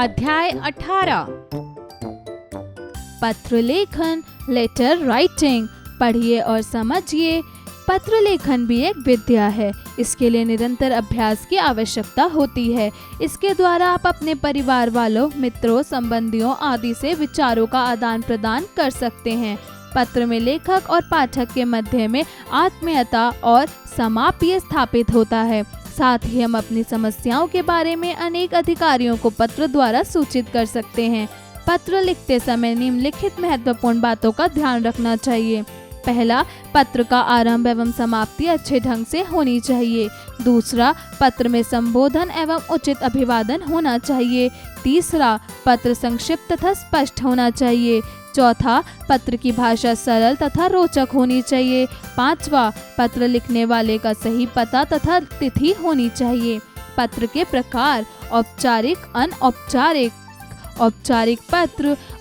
अध्याय 18 पत्र लेखन, लेटर राइटिंग। पढ़िए और समझिए। पत्र लेखन भी एक विद्या है। इसके लिए निरंतर अभ्यास की आवश्यकता होती है। इसके द्वारा आप अपने परिवार वालों, मित्रों, संबंधियों आदि से विचारों का आदान प्रदान कर सकते हैं। पत्र में लेखक और पाठक के मध्य में आत्मीयता और समाप्य स्थापित होता है। साथ ही हम अपनी समस्याओं के बारे में अनेक अधिकारियों को पत्र द्वारा सूचित कर सकते हैं। पत्र लिखते समय निम्नलिखित महत्वपूर्ण बातों का ध्यान रखना चाहिए। पहला, पत्र का आरंभ एवं समाप्ति अच्छे ढंग से होनी चाहिए। दूसरा, पत्र में संबोधन एवं उचित अभिवादन होना चाहिए। तीसरा, पत्र संक्षिप्त तथा स्पष्ट होना चाहिए। चौथा, पत्र की भाषा सरल तथा रोचक होनी चाहिए। पांचवा, पत्र लिखने वाले का सही पता तथा तिथि होनी चाहिए। पत्र के प्रकार: औपचारिक, अनौपचारिक।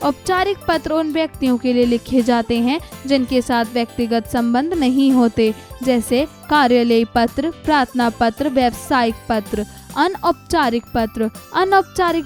औपचारिक पत्र उन व्यक्तियों के लिए लिखे जाते हैं जिनके साथ व्यक्तिगत संबंध नहीं होते, जैसे कार्यालयीय पत्र, प्रार्थना पत्र, व्यावसायिक पत्र। अनौपचारिक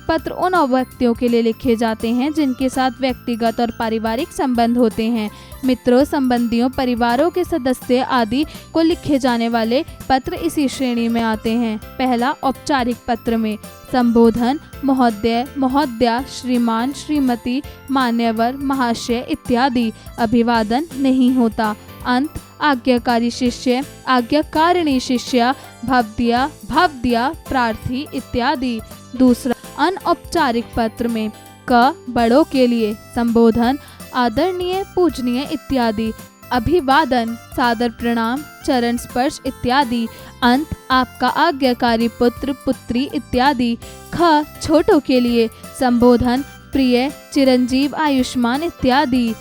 पत्र उन व्यक्तियों के लिए लिखे जाते हैं जिनके साथ व्यक्तिगत और पारिवारिक संबंध होते हैं। मित्रों, संबंधियों, परिवारों के सदस्य आदि को लिखे जाने वाले पत्र इसी श्रेणी में आते हैं। पहला, औपचारिक पत्र में संबोधन महोदय, महोदया, श्रीमान, श्रीमती, मान्यवर, महाशय इत्यादि। अभिवादन नहीं होता। अंत, आज्ञाकारी शिष्य, आज्ञाकारिणी शिष्या, भवदीया, भवदीया, प्रार्थी इत्यादि। दूसरा, अनौपचारिक पत्र में क बड़ों के लिए संबोधन आदरणीय, पूजनीय इत्यादि। अभिवादन सादर प्रणाम, चरण स्पर्श इत्यादि। अंत, आपका आज्ञाकारी पुत्र, पुत्री इत्यादि। ख छोटों के लिए संबोधन प्रिय, चिरंजीव, आयुष्मान इत्यादि।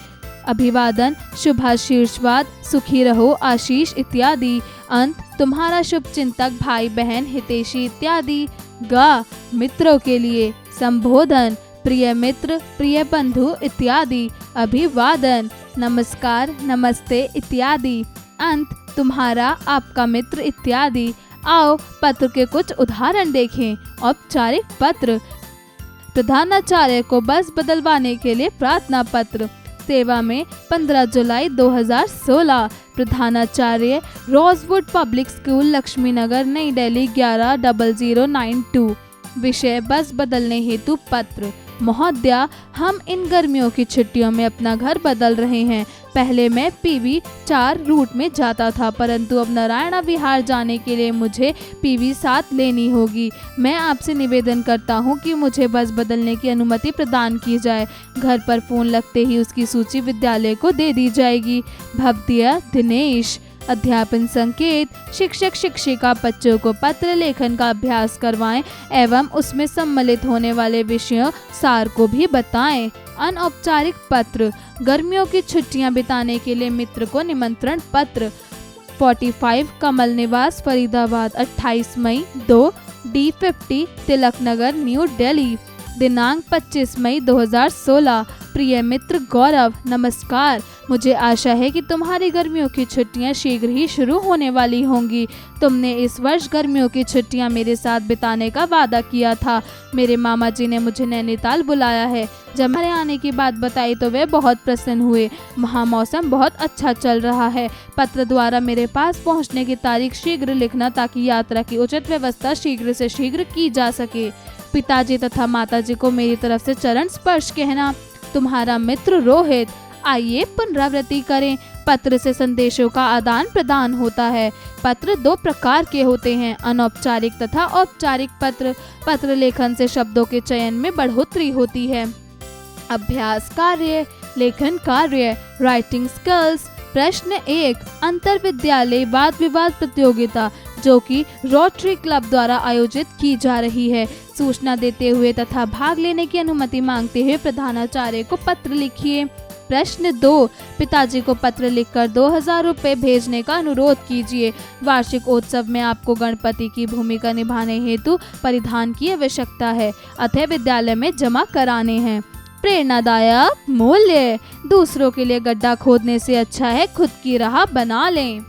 अभिवादन शुभाशीर्षवाद, सुखी रहो, आशीष इत्यादि। अंत, तुम्हारा शुभ चिंतक, भाई बहन, हितैषी इत्यादि। ग मित्रों के लिए संबोधन प्रिय मित्र, प्रिय बंधु इत्यादि। अभिवादन नमस्कार, नमस्ते इत्यादि। अंत, तुम्हारा, आपका मित्र इत्यादि। आओ पत्र के कुछ उदाहरण देखें। औपचारिक पत्र: प्रधानाचार्य को बस बदलवाने के लिए प्रार्थना पत्र। सेवा में 15 जुलाई 2016। प्रधानाचार्य, रोजवुड पब्लिक स्कूल, लक्ष्मी नगर, नई दिल्ली 110092। विषय, बस बदलने हेतु पत्र। महोदया, हम इन गर्मियों की छुट्टियों में अपना घर बदल रहे हैं। पहले मैं PV 4 रूट में जाता था, परंतु अब नारायणा विहार जाने के लिए मुझे PV 7 लेनी होगी। मैं आपसे निवेदन करता हूं कि मुझे बस बदलने की अनुमति प्रदान की जाए। घर पर फोन लगते ही उसकी सूची विद्यालय को दे दी जाएगी। भवदीया दिनेश। अध्यापन संकेत: शिक्षक शिक्षिका बच्चों को पत्र लेखन का अभ्यास करवाएं एवं उसमें सम्मिलित होने वाले विषयों सार को भी बताएं। अनौपचारिक पत्र: गर्मियों की छुट्टियां बिताने के लिए मित्र को निमंत्रण पत्र। 45 कमल निवास, फरीदाबाद, 28 मई 2, D50, तिलक नगर, न्यू दिल्ली। दिनांक 25 मई 2016। प्रिय मित्र गौरव, नमस्कार। मुझे आशा है कि तुम्हारी गर्मियों की छुट्टियां शीघ्र ही शुरू होने वाली होंगी। तुमने इस वर्ष गर्मियों की छुट्टियां मेरे साथ बिताने का वादा किया था। मेरे मामा जी ने मुझे नैनीताल बुलाया है। जब मेरे आने की बात बताई तो वे बहुत प्रसन्न हुए। वहाँ मौसम बहुत अच्छा चल रहा है। पत्र द्वारा मेरे पास पहुँचने की तारीख शीघ्र लिखना ताकि यात्रा की उचित व्यवस्था शीघ्र से शीघ्र की जा सके। पिताजी तथा माताजी को मेरी तरफ से चरण स्पर्श कहना। तुम्हारा मित्र रोहित। आइए पुनरावृत्ति करें। पत्र से संदेशों का आदान प्रदान होता है। पत्र 2 प्रकार के होते हैं, अनौपचारिक तथा औपचारिक पत्र। पत्र लेखन से शब्दों के चयन में बढ़ोतरी होती है। अभ्यास कार्य, लेखन कार्य, राइटिंग स्किल्स। प्रश्न 1, अंतर विद्यालय वाद विवाद प्रतियोगिता जो कि रोटरी क्लब द्वारा आयोजित की जा रही है। सूचना देते हुए तथा भाग लेने की अनुमति मांगते हुए प्रधानाचार्य को पत्र लिखिए। प्रश्न 2, पिताजी को पत्र लिखकर 2000 रुपये भेजने का अनुरोध कीजिए। वार्षिक उत्सव में आपको गणपति की भूमिका निभाने हेतु परिधान की आवश्यकता है, अतः विद्यालय में जमा कराने हैं। प्रेरणादायक मूल्य: दूसरों के लिए गड्ढा खोदने से अच्छा है खुद की राह बना लें।